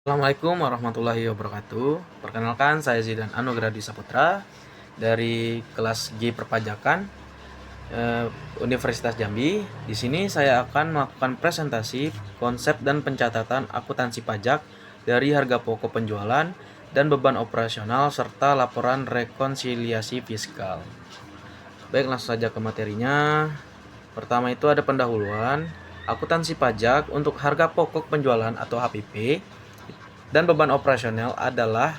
Assalamualaikum warahmatullahi wabarakatuh. Perkenalkan, saya Zidan Anugradi Saputra dari kelas G Perpajakan Universitas Jambi. Di sini saya akan melakukan presentasi konsep dan pencatatan akuntansi pajak dari harga pokok penjualan dan beban operasional serta laporan rekonsiliasi fiskal. Baik, langsung saja ke materinya. Pertama itu ada pendahuluan. Akuntansi pajak untuk harga pokok penjualan atau HPP dan beban operasional adalah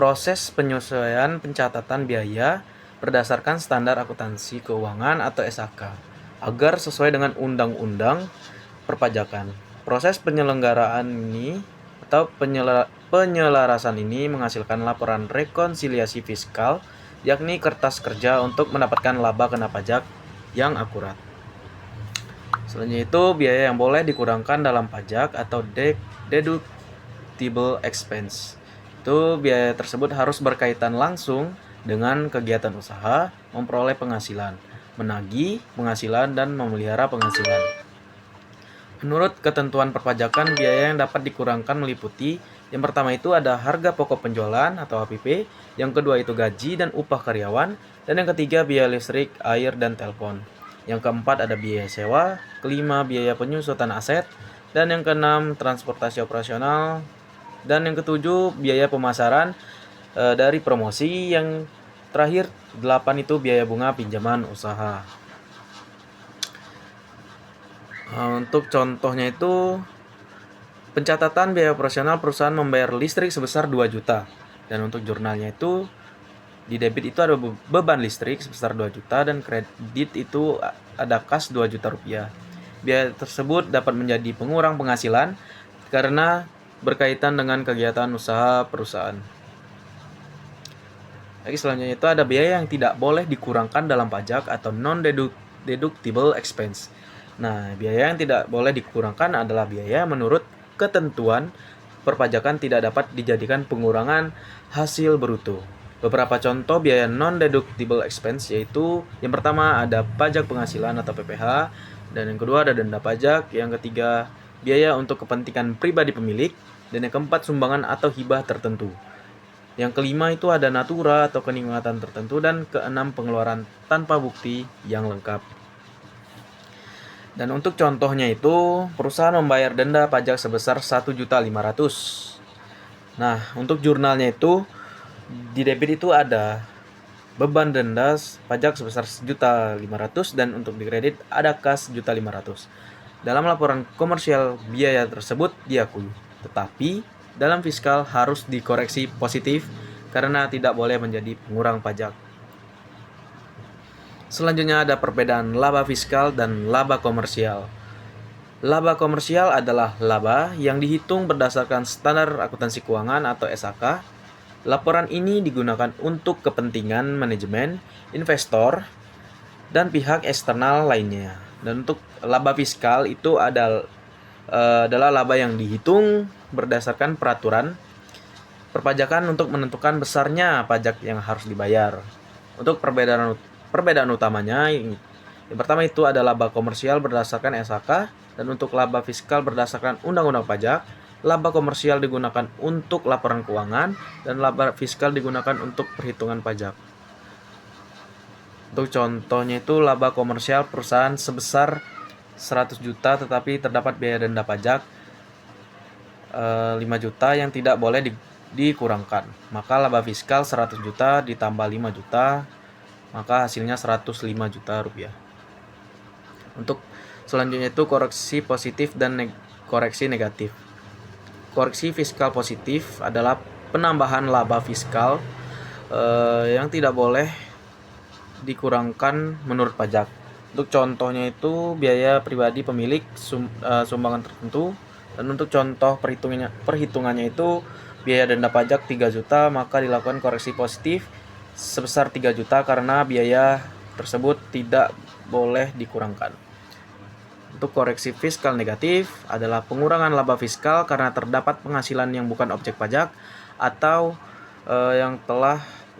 proses penyesuaian pencatatan biaya berdasarkan standar akuntansi keuangan atau SAK agar sesuai dengan undang-undang perpajakan. Proses penyelenggaraan ini atau penyelarasan ini menghasilkan laporan rekonsiliasi fiskal, yakni kertas kerja untuk mendapatkan laba kena pajak yang akurat. Selanjutnya itu biaya yang boleh dikurangkan dalam pajak atau deductible expense. Itu biaya tersebut harus berkaitan langsung dengan kegiatan usaha, memperoleh penghasilan, menagih penghasilan, dan memelihara penghasilan. Menurut ketentuan perpajakan, biaya yang dapat dikurangkan meliputi yang pertama itu ada harga pokok penjualan atau HPP, yang kedua itu gaji dan upah karyawan, dan yang ketiga biaya listrik, air, dan telepon. Yang keempat ada biaya sewa, kelima biaya penyusutan aset, dan yang keenam transportasi operasional, dan yang ketujuh biaya pemasaran dari promosi, yang terakhir 8 itu biaya bunga pinjaman usaha. Untuk contohnya itu pencatatan biaya operasional perusahaan membayar listrik sebesar 2 juta, dan untuk jurnalnya itu di debit itu ada beban listrik sebesar 2 juta dan kredit itu ada kas 2 juta rupiah. Biaya tersebut dapat menjadi pengurang penghasilan karena berkaitan dengan kegiatan usaha perusahaan. Lagi selanjutnya itu ada biaya yang tidak boleh dikurangkan dalam pajak atau non-deductible expense. Nah, biaya yang tidak boleh dikurangkan adalah biaya menurut ketentuan perpajakan tidak dapat dijadikan pengurangan hasil bruto. Beberapa contoh biaya non-deductible expense yaitu yang pertama ada pajak penghasilan atau PPH, dan yang kedua ada denda pajak, yang ketiga biaya untuk kepentingan pribadi pemilik, dan yang keempat sumbangan atau hibah tertentu. Yang kelima itu ada natura atau kenikmatan tertentu, dan keenam pengeluaran tanpa bukti yang lengkap. Dan untuk contohnya itu perusahaan membayar denda pajak sebesar 1.500.000. Nah, untuk jurnalnya itu di debit itu ada beban denda pajak sebesar 1.500.000 dan untuk di kredit ada kas 1.500.000. Dalam laporan komersial biaya tersebut diakui, tetapi dalam fiskal harus dikoreksi positif karena tidak boleh menjadi pengurang pajak. Selanjutnya ada perbedaan laba fiskal dan laba komersial. Laba komersial adalah laba yang dihitung berdasarkan standar akuntansi keuangan atau SAK. Laporan ini digunakan untuk kepentingan manajemen, investor, dan pihak eksternal lainnya. Dan untuk laba fiskal itu adalah laba yang dihitung berdasarkan peraturan perpajakan untuk menentukan besarnya pajak yang harus dibayar. Untuk perbedaan utamanya, yang pertama itu ada laba komersial berdasarkan SHK, dan untuk laba fiskal berdasarkan Undang-Undang Pajak. Laba komersial digunakan untuk laporan keuangan dan laba fiskal digunakan untuk perhitungan pajak. Untuk contohnya itu laba komersial perusahaan sebesar 100 juta tetapi terdapat biaya denda pajak 5 juta yang tidak boleh dikurangkan. Maka laba fiskal 100 juta ditambah 5 juta, maka hasilnya 105 juta rupiah. Untuk selanjutnya itu koreksi positif dan koreksi negatif. Koreksi fiskal positif adalah penambahan laba fiskal yang tidak boleh dikurangkan menurut pajak. Untuk contohnya itu biaya pribadi pemilik sumbangan tertentu, dan untuk contoh perhitungannya itu biaya denda pajak 3 juta, maka dilakukan koreksi positif sebesar 3 juta karena biaya tersebut tidak boleh dikurangkan. Untuk koreksi fiskal negatif adalah pengurangan laba fiskal karena terdapat penghasilan yang bukan objek pajak atau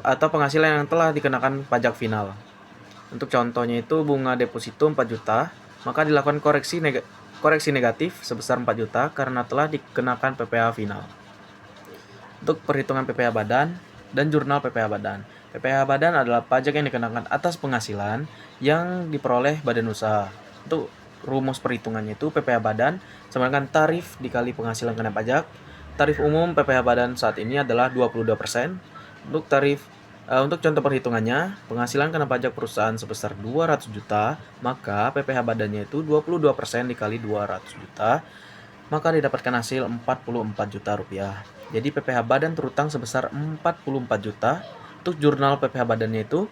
penghasilan yang telah dikenakan pajak final. Untuk contohnya itu bunga deposito 4 juta, maka dilakukan koreksi negatif sebesar 4 juta karena telah dikenakan PPh final. Untuk perhitungan PPh Badan dan jurnal PPh Badan. PPh Badan adalah pajak yang dikenakan atas penghasilan yang diperoleh badan usaha. Untuk rumus perhitungannya itu PPh Badan sama dengan tarif dikali penghasilan kena pajak. Tarif umum PPh Badan saat ini adalah 22%. Untuk contoh perhitungannya, penghasilan kena pajak perusahaan sebesar 200 juta, maka PPh Badannya itu 22% dikali 200 juta, maka didapatkan hasil 44 juta rupiah. Jadi PPh Badan terutang sebesar 44 juta. Untuk jurnal PPh Badannya itu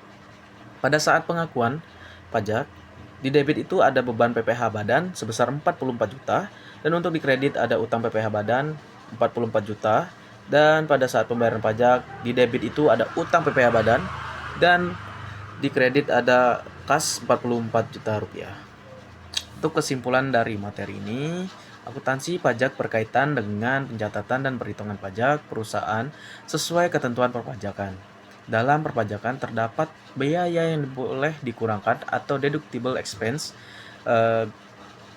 pada saat pengakuan pajak, di debit itu ada beban PPh Badan sebesar 44 juta, dan untuk dikredit ada utang PPh Badan 44 juta, dan pada saat pembayaran pajak, di debit itu ada utang PPh Badan, dan di kredit ada kas 44 juta rupiah. Untuk kesimpulan dari materi ini, akuntansi pajak berkaitan dengan pencatatan dan perhitungan pajak perusahaan sesuai ketentuan perpajakan. Dalam perpajakan terdapat biaya yang boleh dikurangkan atau deductible expense,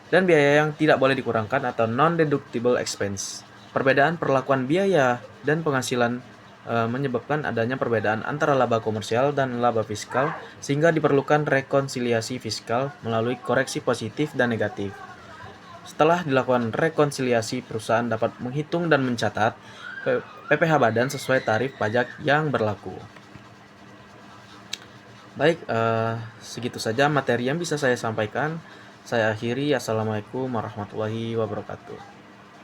dan biaya yang tidak boleh dikurangkan atau non-deductible expense. Perbedaan perlakuan biaya dan penghasilan menyebabkan adanya perbedaan antara laba komersial dan laba fiskal, sehingga diperlukan rekonsiliasi fiskal melalui koreksi positif dan negatif. Setelah dilakukan rekonsiliasi, perusahaan dapat menghitung dan mencatat PPh Badan sesuai tarif pajak yang berlaku. Baik, segitu saja materi yang bisa saya sampaikan. Saya akhiri. Assalamualaikum warahmatullahi wabarakatuh.